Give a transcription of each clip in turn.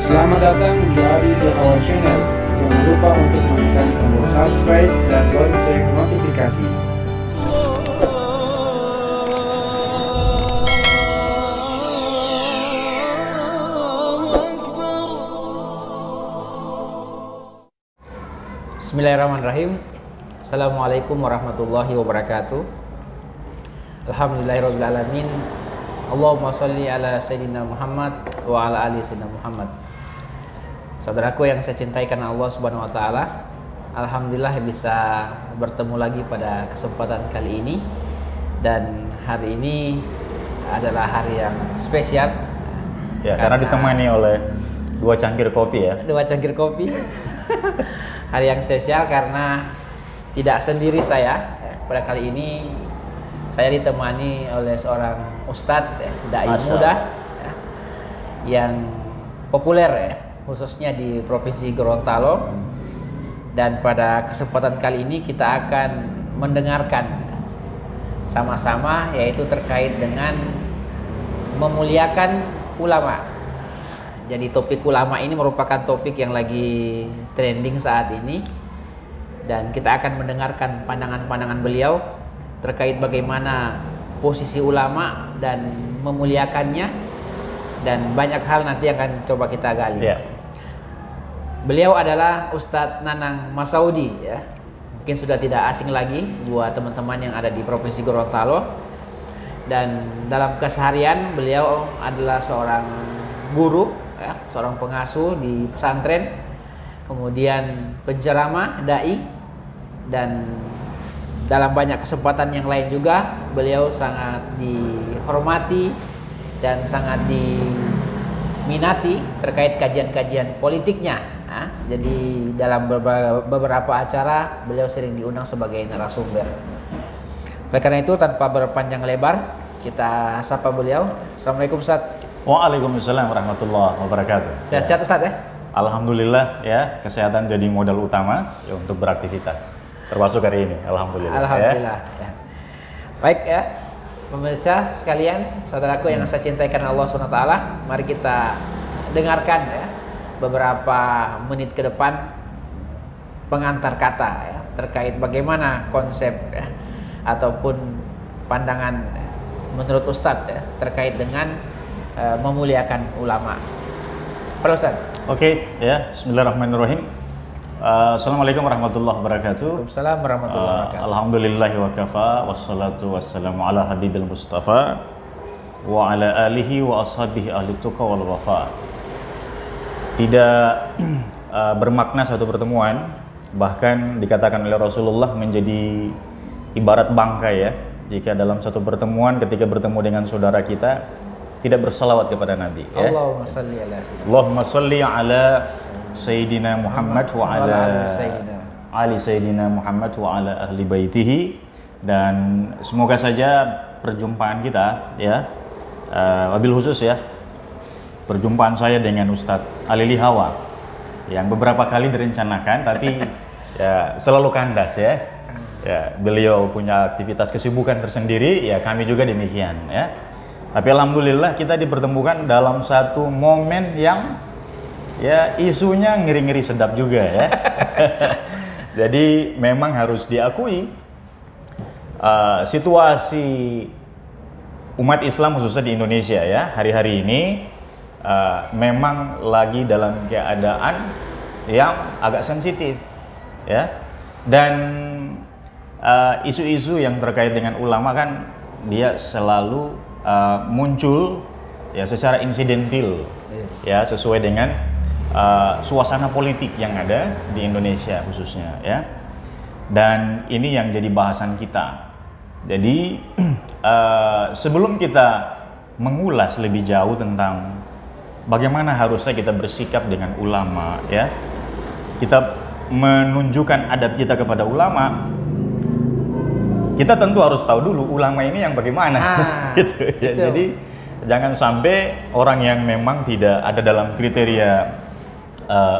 Selamat datang di Ali The Hawa Channel. Jangan lupa untuk menekan tombol subscribe dan lonceng notifikasi. Bismillahirrahmanirrahim. Assalamualaikum warahmatullahi wabarakatuh. Alhamdulillahirabbil alamin. Allahumma sholli ala sayyidina Muhammad wa ala ali sayyidina Muhammad. Saudaraku yang saya cintai karena Allah Subhanahu wa taala, alhamdulillah bisa bertemu lagi pada kesempatan kali ini. Dan hari ini adalah hari yang spesial. Ya, karena ditemani oleh dua cangkir kopi ya. Dua cangkir kopi. Hari yang spesial karena tidak sendiri saya. Pada kali ini saya ditemani oleh seorang ustadz dai muda yang populer khususnya di Provinsi Gorontalo. Dan pada kesempatan kali ini kita akan mendengarkan sama-sama, yaitu terkait dengan memuliakan ulama. Jadi topik ulama ini merupakan topik yang lagi trending saat ini, dan kita akan mendengarkan pandangan-pandangan beliau terkait bagaimana posisi ulama dan memuliakannya, dan banyak hal nanti akan coba kita gali. Beliau adalah Ustadz Nanang Masaudi ya. Mungkin sudah tidak asing lagi buat teman-teman yang ada di Provinsi Gorontalo. Dan dalam keseharian beliau adalah seorang guru ya, seorang pengasuh di pesantren, kemudian penceramah, dai, dan dalam banyak kesempatan yang lain juga beliau sangat dihormati dan sangat diminati terkait kajian-kajian politiknya. Nah, jadi dalam beberapa acara beliau sering diundang sebagai narasumber. Oleh karena itu, tanpa berpanjang lebar, kita sapa beliau. Assalamualaikum Ustaz. Waalaikumsalam warahmatullahi wabarakatuh. Sehat-sehat Ustaz ya? Alhamdulillah ya, kesehatan jadi modal utama ya untuk beraktivitas. Termasuk hari ini, alhamdulillah. Alhamdulillah. Ya. Baik ya, pemirsa sekalian, saudaraku yang saya cintai karena Allah SWT, mari kita dengarkan ya beberapa menit ke depan pengantar kata ya, terkait bagaimana konsep ya, ataupun pandangan menurut Ustadz ya, terkait dengan memuliakan ulama. Pak Ustadz. Oke ya, bismillahirrahmanirrahim. Assalamualaikum warahmatullahi wabarakatuh. Waalaikumsalam warahmatullahi wabarakatuh. Alhamdulillahi wa kafa, wassalatu wassalamu ala habibil mustafa wa ala alihi wa ashabihi ahli tuqa wal wafa. Tidak bermakna satu pertemuan, bahkan dikatakan oleh Rasulullah menjadi ibarat bangkai ya, jika dalam satu pertemuan ketika bertemu dengan saudara kita tidak bersalawat kepada Nabi ya. Allahumma salli ala Sayyidina Muhammad wa ala ali Sayyidina Muhammad wa ala ahli baitihi. Dan semoga saja perjumpaan kita ya, wabil khusus ya, perjumpaan saya dengan Ustadz Ali Hawa yang beberapa kali direncanakan tapi ya selalu kandas ya. Ya, beliau punya aktivitas kesibukan tersendiri, ya kami juga demikian ya. Tapi alhamdulillah kita dipertemukan dalam satu momen yang ya isunya ngeri-ngeri sedap juga ya. Jadi memang harus diakui situasi umat Islam khususnya di Indonesia ya hari-hari ini memang lagi dalam keadaan yang agak sensitif ya. Dan isu-isu yang terkait dengan ulama kan dia selalu muncul ya secara insidentil ya, sesuai dengan suasana politik yang ada di Indonesia khususnya ya. Dan ini yang jadi bahasan kita. Jadi sebelum kita mengulas lebih jauh tentang bagaimana harusnya kita bersikap dengan ulama ya, kita menunjukkan adab kita kepada ulama, kita tentu harus tahu dulu ulama ini yang bagaimana gitu ya. Jadi jangan sampai orang yang memang tidak ada dalam kriteria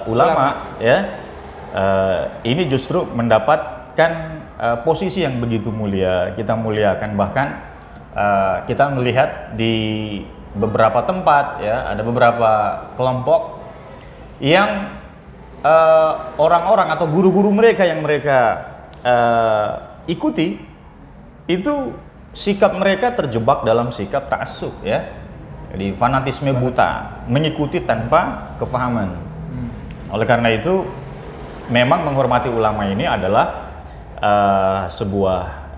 ulama ya, ini justru mendapatkan posisi yang begitu mulia, kita muliakan. Bahkan kita melihat di beberapa tempat ya, ada beberapa kelompok yang orang-orang atau guru-guru mereka yang mereka ikuti itu sikap mereka terjebak dalam sikap ta'assub ya. Jadi fanatisme buta, mengikuti tanpa kepahaman. Oleh karena itu memang menghormati ulama ini adalah sebuah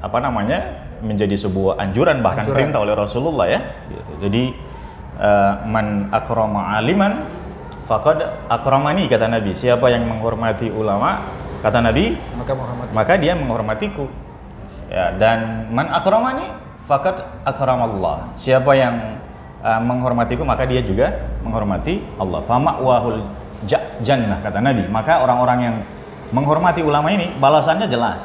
menjadi sebuah anjuran bahkan perintah oleh Rasulullah ya. Jadi man akrama aliman faqad akramani, kata Nabi. Siapa yang menghormati ulama, kata Nabi, maka dia menghormatiku. Ya, dan man akramani faqad akramallah. Siapa yang menghormatiku, maka dia juga menghormati Allah. Fa ma'wahul jannah, kata Nabi. Maka orang-orang yang menghormati ulama ini balasannya jelas.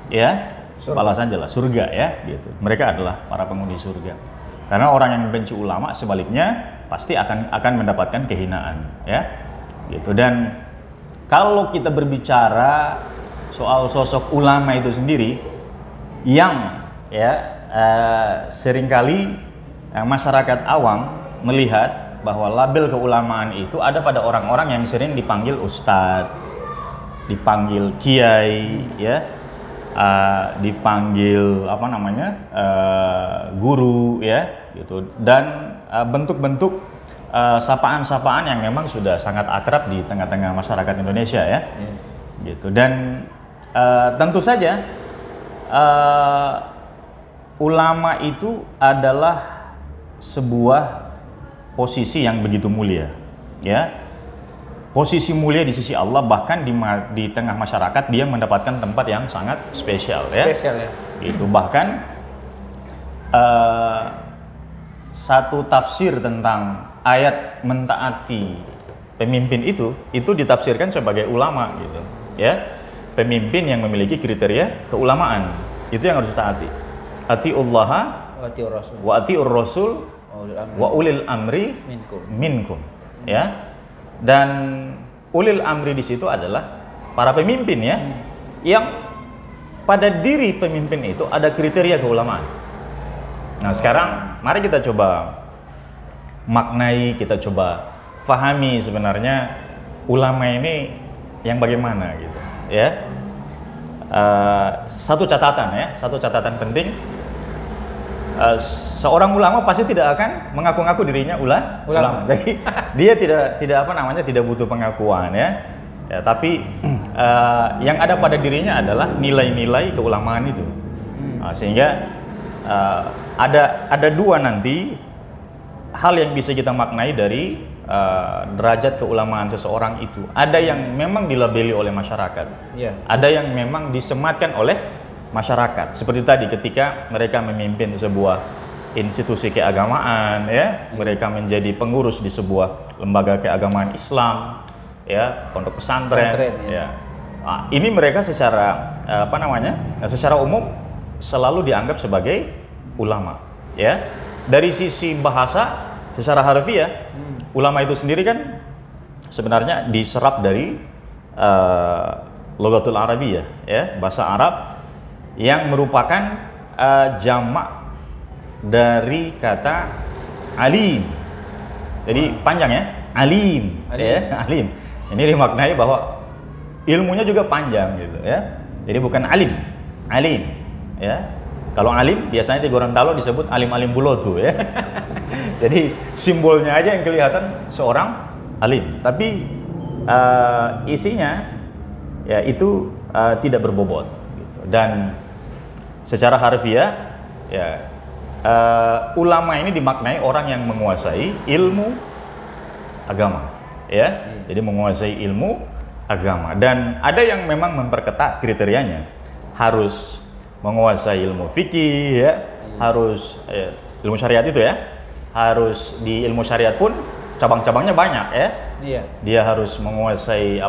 Ya, balasan jelas, surga ya gitu. Mereka adalah para penghuni surga. Karena orang yang benci ulama sebaliknya pasti akan mendapatkan kehinaan ya. Gitu. Dan kalau kita berbicara soal sosok ulama itu sendiri yang seringkali masyarakat awam melihat bahwa label keulamaan itu ada pada orang-orang yang sering dipanggil ustadz, dipanggil kiai ya, dipanggil guru ya gitu, dan bentuk-bentuk sapaan-sapaan yang memang sudah sangat akrab di tengah-tengah masyarakat Indonesia ya. Gitu. Dan tentu saja ulama itu adalah sebuah posisi yang begitu mulia ya, posisi mulia di sisi Allah, bahkan di tengah masyarakat dia mendapatkan tempat yang sangat spesial ya. Itu bahkan satu tafsir tentang ayat mentaati pemimpin itu ditafsirkan sebagai ulama gitu ya, pemimpin yang memiliki kriteria keulamaan itu yang harus ditaati. Atiullaha wa atiur rasul wa ulil amri minkum ya. Dan ulil amri di situ adalah para pemimpin ya, yang pada diri pemimpin itu ada kriteria keulamaan. Nah sekarang mari kita coba maknai, kita coba pahami sebenarnya ulama ini yang bagaimana gitu ya. Satu catatan penting, seorang ulama pasti tidak akan mengaku-ngaku dirinya ulama. Jadi dia tidak butuh pengakuan ya. Tapi yang ada pada dirinya adalah nilai-nilai keulamaan itu. Sehingga ada dua nanti hal yang bisa kita maknai dari derajat keulamaan seseorang itu. Ada yang memang dilabeli oleh masyarakat, ada yang memang disematkan oleh masyarakat. Seperti tadi ketika mereka memimpin sebuah institusi keagamaan ya, mereka menjadi pengurus di sebuah lembaga keagamaan Islam ya, pondok pesantren ya. Nah, ini mereka secara secara umum selalu dianggap sebagai ulama ya. Dari sisi bahasa secara harfiah, ulama itu sendiri kan sebenarnya diserap dari Lughatul Arabiyah ya, bahasa Arab yang merupakan jamak dari kata alim. Jadi panjang ya, alim. Ya, alim. Ini dimaknai bahwa ilmunya juga panjang gitu ya. Jadi bukan alim ya. Kalau alim biasanya di Gorontalo disebut alim-alim bulotu ya. Jadi simbolnya aja yang kelihatan seorang alim, tapi isinya ya itu tidak berbobot gitu. Dan secara harfiah ya, ulama ini dimaknai orang yang menguasai ilmu agama ya. Jadi menguasai ilmu agama, dan ada yang memang memperketat kriterianya, harus menguasai ilmu fikih ya, harus ilmu syariat itu ya, harus di ilmu syariat pun cabang-cabangnya banyak ya. Dia harus menguasai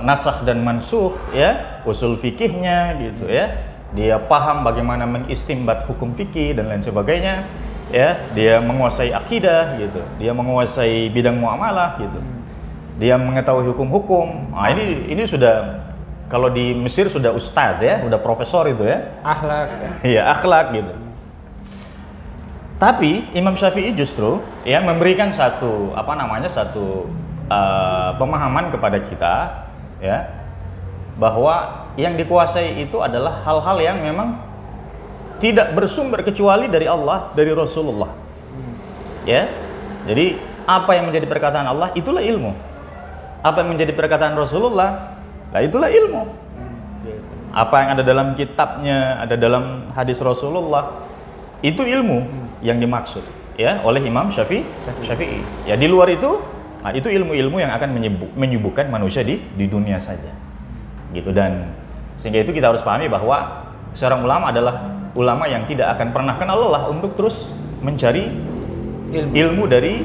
nasakh dan mansukh ya, usul fikihnya gitu ya. Dia paham bagaimana mengistimbat hukum fikih dan lain sebagainya ya. Dia menguasai akidah gitu, dia menguasai bidang muamalah gitu, dia mengetahui hukum-hukum. Nah, ini sudah, kalau di Mesir sudah ustadz ya, udah profesor itu ya. Akhlak. Iya, akhlak gitu. Tapi Imam Syafi'i justru ya memberikan satu pemahaman kepada kita ya, bahwa yang dikuasai itu adalah hal-hal yang memang tidak bersumber kecuali dari Allah, dari Rasulullah. Ya. Jadi apa yang menjadi perkataan Allah itulah ilmu. Apa yang menjadi perkataan Rasulullah, nah itulah ilmu. Apa yang ada dalam kitabnya, ada dalam hadis Rasulullah, itu ilmu yang dimaksud ya oleh Imam Syafi'i. Ya di luar itu, nah itu ilmu-ilmu yang akan menyibukkan manusia di dunia saja. Gitu. Dan sehingga itu kita harus pahami bahwa seorang ulama adalah ulama yang tidak akan pernah kenal lelah untuk terus mencari ilmu dari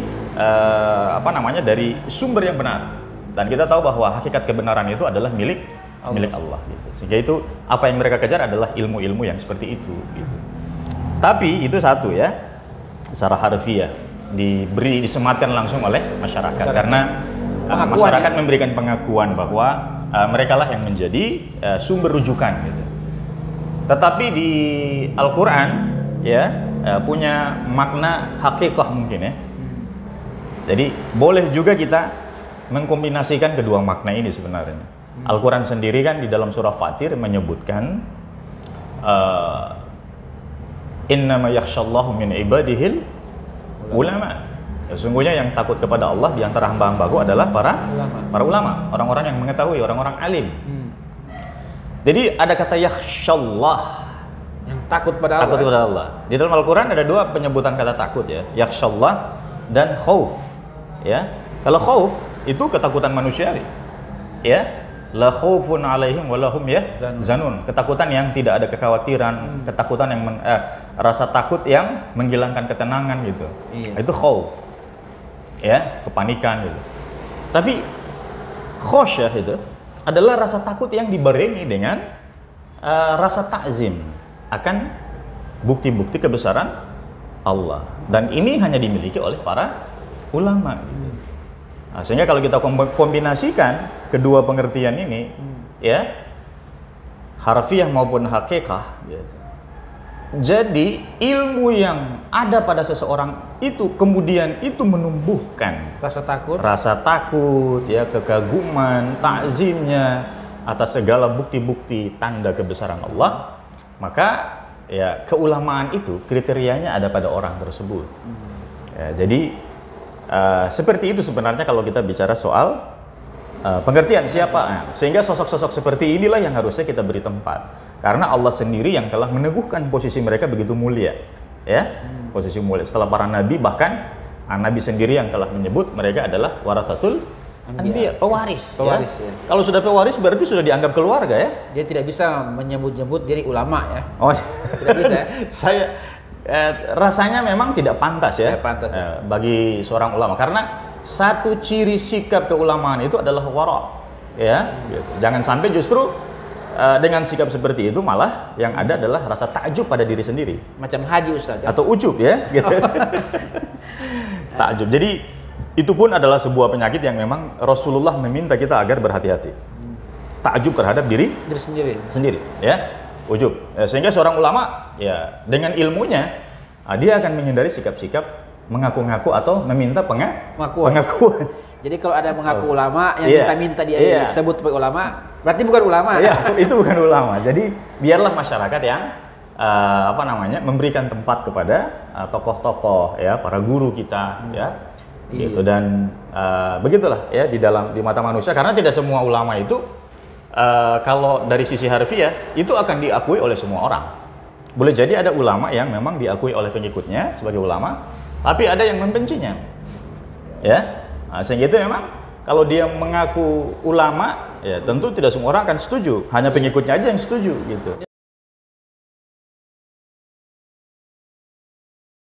dari sumber yang benar. Dan kita tahu bahwa hakikat kebenaran itu adalah milik Allah gitu. Sehingga itu apa yang mereka kejar adalah ilmu-ilmu yang seperti itu gitu. Tapi itu satu ya, secara harfiah disematkan langsung oleh masyarakat karena masyarakat memberikan pengakuan bahwa mereka lah yang menjadi sumber rujukan gitu. Tetapi di Al-Quran ya punya makna hakikah mungkin ya. Jadi boleh juga kita mengkombinasikan kedua makna ini sebenarnya. Al-Quran sendiri kan di dalam surah Fatir menyebutkan innama yakhshallahu min ibadihil ulama. Sesungguhnya yang takut kepada Allah di antara hamba-hambaku adalah para ulama, orang-orang yang mengetahui, orang-orang alim. Jadi ada kata yakhshallah, yang takut pada Allah. Di dalam Al-Quran ada dua penyebutan kata takut ya, yakhshallah dan khauf. Ya, kalau khauf itu ketakutan manusiawi. Ya, la khaufun alaihim walahum zanun. Ketakutan yang tidak ada kekhawatiran, ketakutan yang rasa takut yang menghilangkan ketenangan gitu. Itu khauf. Ya, kepanikan gitu. Tapi khosyah itu adalah rasa takut yang dibarengi dengan rasa takzim akan bukti-bukti kebesaran Allah. Dan ini hanya dimiliki oleh para ulama. Nah, sehingga kalau kita kombinasikan kedua pengertian ini, ya, harfiah maupun hakikah, gitu. Jadi ilmu yang ada pada seseorang itu kemudian itu menumbuhkan rasa takut, ya, kekaguman, takzimnya atas segala bukti-bukti tanda kebesaran Allah, maka ya keulamaan itu kriterianya ada pada orang tersebut. Ya, jadi seperti itu sebenarnya kalau kita bicara soal pengertian siapa. Sehingga sosok-sosok seperti inilah yang harusnya kita beri tempat. Karena Allah sendiri yang telah meneguhkan posisi mereka begitu mulia. Ya, posisi mulia. Setelah para nabi, bahkan nabi sendiri yang telah menyebut mereka adalah warathatul anbiya, pewaris. Ya. Kalau sudah pewaris berarti sudah dianggap keluarga ya. Dia tidak bisa menyebut-nyebut diri ulama ya. Oh, tidak bisa ya. Saya rasanya memang tidak pantas ya, bagi seorang ulama, karena satu ciri sikap keulamaan itu adalah wara, ya. Jangan sampai justru dengan sikap seperti itu malah yang ada adalah rasa takjub pada diri sendiri, macam haji Ustaz ya? Atau ujub ya, gitu. Takjub. Jadi itu pun adalah sebuah penyakit yang memang Rasulullah meminta kita agar berhati-hati. Takjub terhadap diri sendiri, ya. Ujub. Sehingga seorang ulama ya dengan ilmunya dia akan menghindari sikap-sikap mengaku-ngaku atau meminta pengakuan. Jadi kalau ada mengaku ulama yang minta dia sebut sebagai ulama, berarti bukan ulama. Iya, itu bukan ulama. Jadi biarlah masyarakat yang memberikan tempat kepada tokoh-tokoh ya, para guru kita ya. Gitu. Dan begitulah ya di mata manusia, karena tidak semua ulama itu kalau dari sisi harfiah itu akan diakui oleh semua orang. Boleh jadi ada ulama yang memang diakui oleh pengikutnya sebagai ulama, tapi ada yang membencinya. Ya. Nah, sehingga itu memang kalau dia mengaku ulama, ya tentu tidak semua orang akan setuju, hanya pengikutnya aja yang setuju gitu.